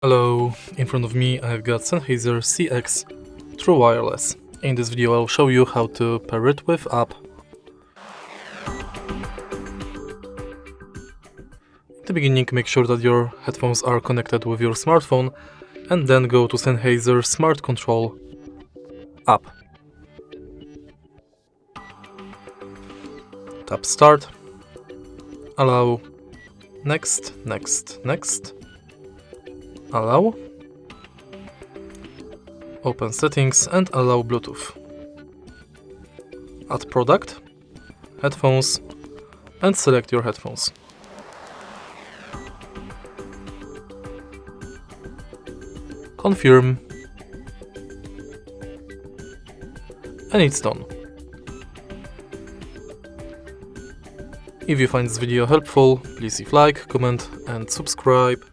Hello, in front of me I've got Sennheiser CX True Wireless. In this video I'll show you how to pair it with app. In the beginning, make sure that your headphones are connected with your smartphone and then go to Sennheiser Smart Control app. Tap Start, allow, next, allow, open settings and allow Bluetooth. Add product, headphones, and select your headphones. Confirm, and it's done. If you find this video helpful, please leave like, comment and subscribe.